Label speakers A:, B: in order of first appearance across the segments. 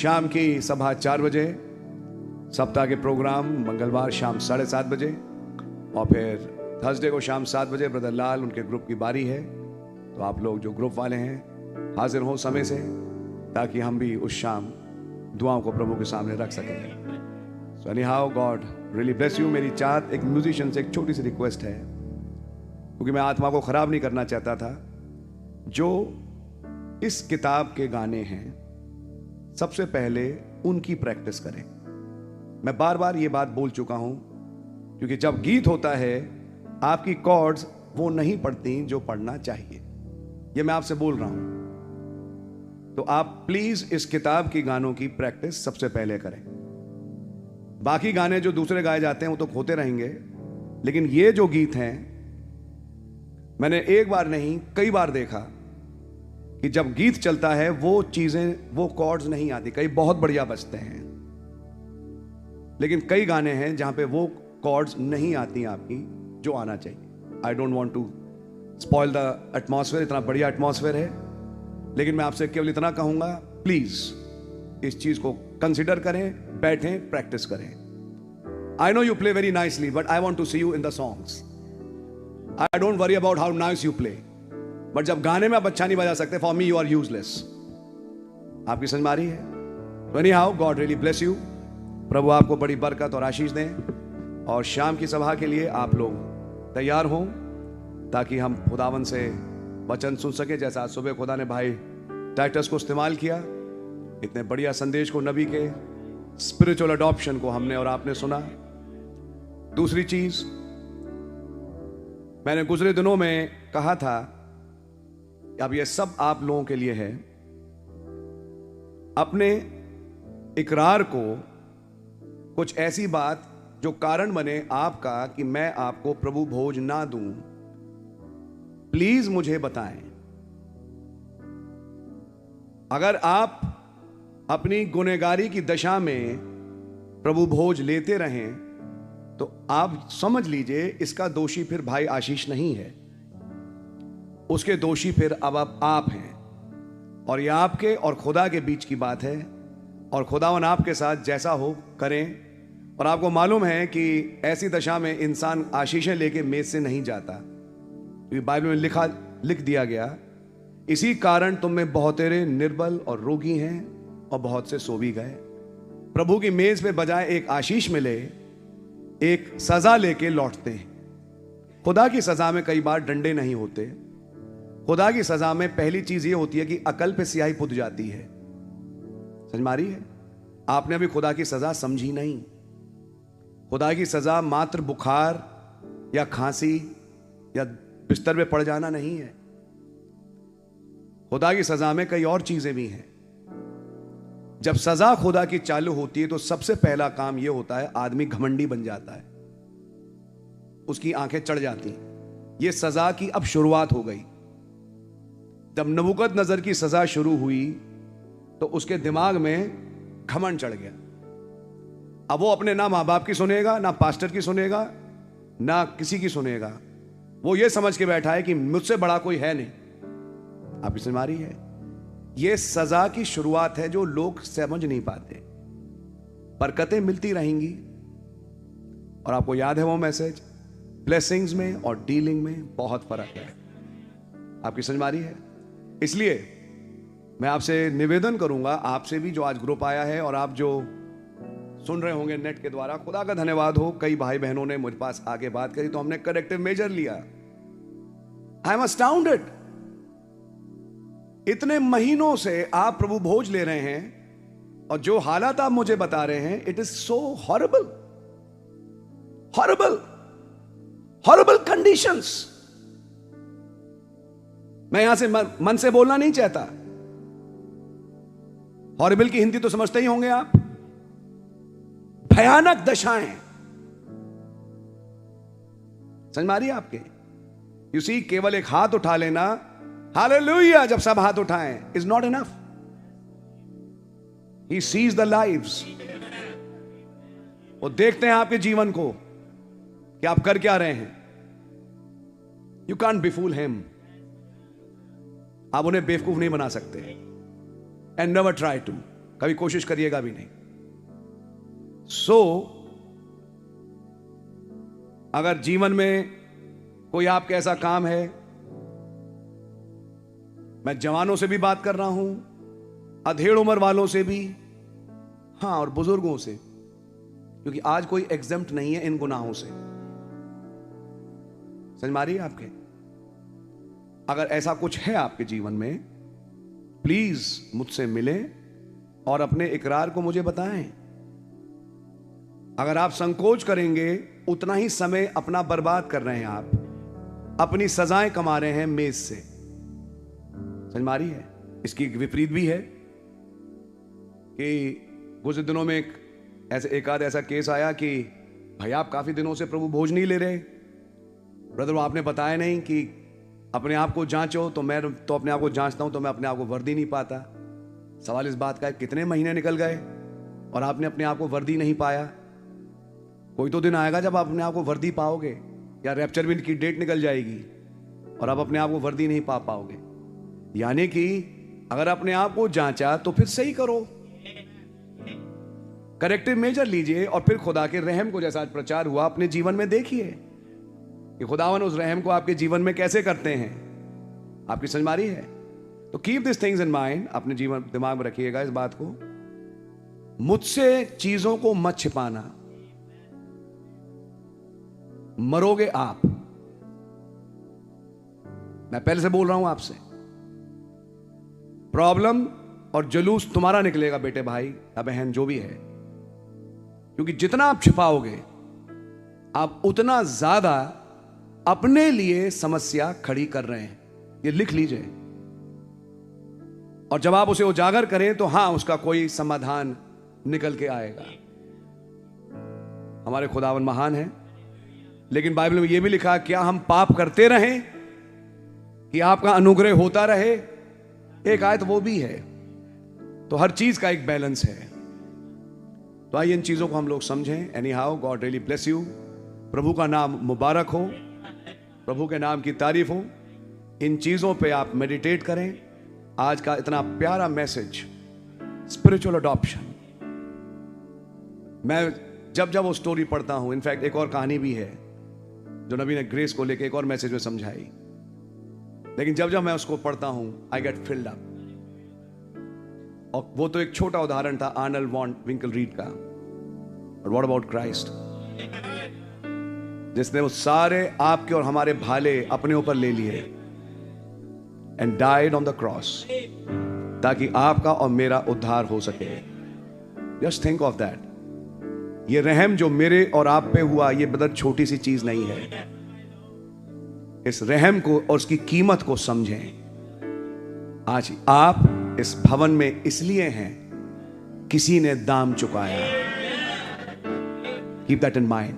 A: शाम की सभा 4 बजे, सप्ताह के प्रोग्राम मंगलवार शाम 7:30 बजे, और फिर थर्सडे को शाम 7 बजे ब्रदर लाल उनके ग्रुप की बारी है। तो आप लोग जो ग्रुप वाले हैं हाजिर हो समय से, ताकि हम भी उस शाम दुआओं को प्रभु के सामने रख सकें। So anyhow God really bless you. मेरी चाहत एक म्यूजिशियन से एक छोटी सी रिक्वेस्ट है, क्योंकि मैं आत्मा को खराब नहीं करना चाहता था। जो इस किताब के गाने हैं सबसे पहले उनकी प्रैक्टिस करें। मैं बार बार ये बात बोल चुका हूं, क्योंकि जब गीत होता है आपकी कॉर्ड्स वो नहीं पढ़ती जो पढ़ना चाहिए। ये मैं आपसे बोल रहा हूं। तो आप प्लीज इस किताब की गानों की प्रैक्टिस सबसे पहले करें। बाकी गाने जो दूसरे गाए जाते हैं वो तो होते रहेंगे, लेकिन ये जो गीत हैं, मैंने एक बार नहीं कई बार देखा कि जब गीत चलता है वो चीजें, वो कॉर्ड्स नहीं आती। कई बहुत बढ़िया बजते हैं, लेकिन कई गाने हैं जहां पे वो कॉर्ड्स नहीं आती आपकी जो आना चाहिए। I don't want to spoil the atmosphere. इतना बढ़िया एटमॉस्फेयर है, लेकिन मैं आपसे केवल इतना कहूंगा, प्लीज इस चीज को कंसिडर करें, बैठें, प्रैक्टिस करें। I know you play very nicely, but I want to see you in the songs. I don't worry about how nice you play, but जब गाने में आप अच्छा नहीं बजा सकते, for me you are useless. आपकी समझ में आ रही है? तो anyhow God really bless you. प्रभु आपको बड़ी बरकत और आशीष दें। और शाम की सभा के लिए आप लोग तैयार हों, ताकि हम खुदावन से वचन सुन सके। जैसा आज सुबह खुदा ने भाई टाइटस को इस्तेमाल किया, इतने बढ़िया संदेश को, नबी के स्पिरिचुअल अडॉप्शन को हमने और आपने सुना। दूसरी चीज, मैंने गुजरे दिनों में कहा था, अब ये सब आप लोगों के लिए है, अपने इकरार को कुछ ऐसी बात जो कारण बने आपका कि मैं आपको प्रभु भोज ना दूं, प्लीज मुझे बताएं। अगर आप अपनी गुनहगारी की दशा में प्रभु भोज लेते रहें, तो आप समझ लीजिए इसका दोषी फिर भाई आशीष नहीं है, उसके दोषी फिर अब आप हैं। और यह आपके और खुदा के बीच की बात है, और खुदावन आपके साथ जैसा हो करें। और आपको मालूम है कि ऐसी दशा में इंसान आशीषें लेके मेज से नहीं जाता, क्योंकि बाइबल में लिख दिया गया, इसी कारण तुम में बहुतेरे निर्बल और रोगी हैं और बहुत से सो भी गए। प्रभु की मेज पे बजाय एक आशीष मिले, एक सजा लेके लौटते हैं। खुदा की सजा में कई बार डंडे नहीं होते। खुदा की सजा में पहली चीज ये होती है कि अकल पे स्याही पुत जाती है। समझ में आ रही है? आपने अभी खुदा की सजा समझी नहीं। खुदा की सजा मात्र बुखार या खांसी या बिस्तर पे पड़ जाना नहीं है। खुदा की सजा में कई और चीजें भी हैं। जब सजा खुदा की चालू होती है, तो सबसे पहला काम यह होता है, आदमी घमंडी बन जाता है, उसकी आंखें चढ़ जाती हैं। यह सजा की अब शुरुआत हो गई। जब नबूकदनजर की सजा शुरू हुई, तो उसके दिमाग में घमंड चढ़ गया। अब वो अपने ना मां बाप की सुनेगा, ना पास्टर की सुनेगा, ना किसी की सुनेगा। वो ये समझ के बैठा है कि मुझसे बड़ा कोई है नहीं। आपकी समझ आ रही है? ये सजा की शुरुआत है जो लोग समझ नहीं पाते। बरकतें मिलती रहेंगी। और आपको याद है वो मैसेज, ब्लेसिंग्स में और डीलिंग में बहुत फर्क है। आपकी समझ में आ रही है? इसलिए मैं आपसे निवेदन करूंगा, आपसे भी जो आज ग्रुप आया है और आप जो सुन रहे होंगे नेट के द्वारा, खुदा का धन्यवाद हो, कई भाई बहनों ने मुझे पास आके बात करी, तो हमने करेक्टिव मेजर लिया। I am अस्टाउंडेड। इतने महीनों से आप प्रभु भोज ले रहे हैं, और जो हालात आप मुझे बता रहे हैं, it is so horrible, horrible, horrible conditions. मैं यहां से मन से बोलना नहीं चाहता। हॉरिबल की हिंदी तो समझते ही होंगे आप। भयानक दशाएं। समझ में आ रही है आपके? यू सी, केवल एक हाथ उठा लेना, हालेलुया, जब सब हाथ उठाएं, is not enough. He sees the lives. वो देखते हैं आपके जीवन को कि आप कर क्या रहे हैं। You can't befool him. आप उन्हें बेवकूफ नहीं बना सकते। And never try to. कभी कोशिश करिएगा भी नहीं। सो अगर जीवन में कोई आपका ऐसा काम है, मैं जवानों से भी बात कर रहा हूं, अधेड़ उम्र वालों से भी, हाँ, और बुजुर्गों से, क्योंकि आज कोई एग्जम्प्ट नहीं है इन गुनाहों से। समझ में आ रही है आपके? अगर ऐसा कुछ है आपके जीवन में, प्लीज मुझसे मिलें और अपने इकरार को मुझे बताएं। अगर आप संकोच करेंगे, उतना ही समय अपना बर्बाद कर रहे हैं, आप अपनी सजाएं कमा रहे हैं मेज से। समझ में आ रही है? इसकी एक विपरीत भी है कि कुछ दिनों में एक आध ऐसा केस आया कि भाई आप काफी दिनों से प्रभु भोज नहीं ले रहे ब्रदर, वो आपने बताया नहीं कि अपने आप को जांचो। तो मैं तो अपने आप को जांचता हूं, तो मैं अपने आप को वर्दी नहीं पाता। सवाल इस बात का है, कितने महीने निकल गए और आपने अपने आप को वर्दी नहीं पाया। कोई तो दिन आएगा जब आप अपने आप को वर्दी पाओगे, या रैप्चर भी की डेट निकल जाएगी और आप अपने आप को वर्दी नहीं पा पाओगे। यानी कि अगर अपने आप को जांचा तो फिर सही करो, करेक्टिव मेजर लीजिए, और फिर खुदा के रहम को, जैसा आज प्रचार हुआ, अपने जीवन में देखिए कि खुदावन उस रहम को आपके जीवन में कैसे करते हैं। आपकी समझ में आ रही है? तो keep this things in mind, अपने जीवन दिमाग में रखिएगा इस बात को। मुझसे चीजों को मत छिपाना, मरोगे आप। मैं पहले से बोल रहा हूं आपसे, प्रॉब्लम और जुलूस तुम्हारा निकलेगा बेटे, भाई या बहन जो भी है, क्योंकि जितना आप छिपाओगे आप उतना ज्यादा अपने लिए समस्या खड़ी कर रहे हैं। ये लिख लीजिए, और जब आप उसे उजागर करें तो हां, उसका कोई समाधान निकल के आएगा। हमारे खुदावन महान है, लेकिन बाइबल में यह भी लिखा, क्या हम पाप करते रहें कि आपका अनुग्रह होता रहे? एक आयत वो भी है। तो हर चीज का एक बैलेंस है। तो आइए इन चीजों को हम लोग समझें। Any how, God really bless you. प्रभु का नाम मुबारक हो, प्रभु के नाम की तारीफ हो। इन चीजों पे आप मेडिटेट करें। आज का इतना प्यारा मैसेज, स्पिरिचुअल अडॉप्शन। मैं जब जब वो स्टोरी पढ़ता हूं, इनफैक्ट एक और कहानी भी है जो नबी ने ग्रेस को लेकर एक और मैसेज में समझाई, लेकिन जब जब मैं उसको पढ़ता हूं, आई गेट फिल्ड अप। और वो तो एक छोटा उदाहरण था आर्नल्ड वॉन विंकलरीड का, और व्हाट अबाउट क्राइस्ट, जिसने वो सारे आपके और हमारे भाले अपने ऊपर ले लिए and died on the cross, ताकि आपका और मेरा उद्धार हो सके। Just think of that. ये रहम जो मेरे और आप पे हुआ, ये बदर छोटी सी चीज नहीं है। इस रहम को और उसकी कीमत को समझें। आज आप इस भवन में इसलिए हैं, किसी ने दाम चुकाया। Keep that in mind.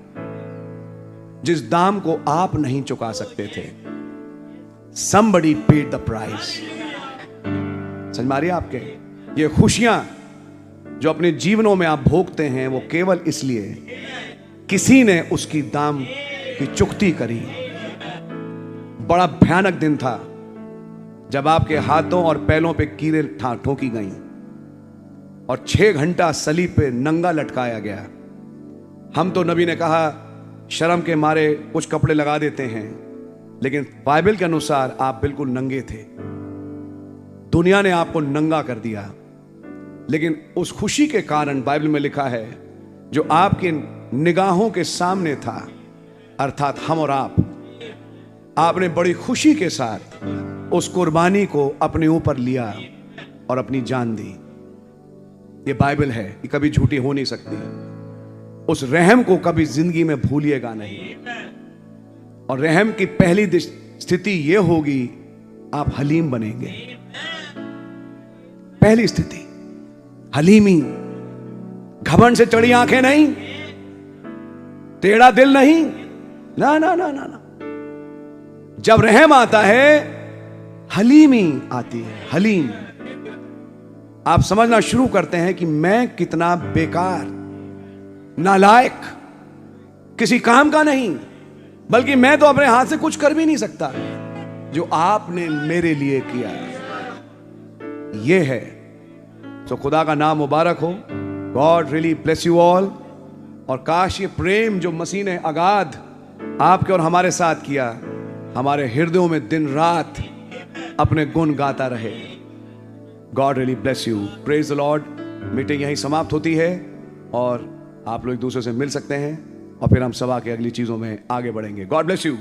A: जिस दाम को आप नहीं चुका सकते थे, somebody paid the price। समझ में आ रही है आपके? ये खुशियां जो अपने जीवनों में आप भोगते हैं, वो केवल इसलिए किसी ने उसकी दाम की चुकती करी। बड़ा भयानक दिन था जब आपके हाथों और पैरों पे कीलें ठोकी गईं और 6 घंटा सलीब पे नंगा लटकाया गया। हम तो नबी ने कहा शर्म के मारे कुछ कपड़े लगा देते हैं, लेकिन बाइबल के अनुसार आप बिल्कुल नंगे थे। दुनिया ने आपको नंगा कर दिया, लेकिन उस खुशी के कारण बाइबल में लिखा है, जो आपकी निगाहों के सामने था, अर्थात हम और आपने बड़ी खुशी के साथ उस कुर्बानी को अपने ऊपर लिया और अपनी जान दी। ये बाइबल है, ये कभी झूठी हो नहीं सकती। उस रहम को कभी जिंदगी में भूलिएगा नहीं। और रहम की पहली स्थिति यह होगी, आप हलीम बनेंगे। पहली स्थिति हलीमी, घमंड से चढ़ी आंखें नहीं, टेढ़ा दिल नहीं, ना ना ना ना ना। जब रहम आता है, हलीमी आती है। हलीम, आप समझना शुरू करते हैं कि मैं कितना बेकार, नालायक, किसी काम का नहीं, बल्कि मैं तो अपने हाथ से कुछ कर भी नहीं सकता, जो आपने मेरे लिए किया। यह है सो खुदा का नाम मुबारक हो। God really bless you all. और काश ये प्रेम जो मसीह ने अगाध आपके और हमारे साथ किया, हमारे हृदयों में दिन रात अपने गुण गाता रहे। God really bless you. Praise the Lord. Meeting यहीं समाप्त होती है और आप लोग एक दूसरे से मिल सकते हैं और फिर हम सभा के अगली चीज़ों में आगे बढ़ेंगे। God bless you.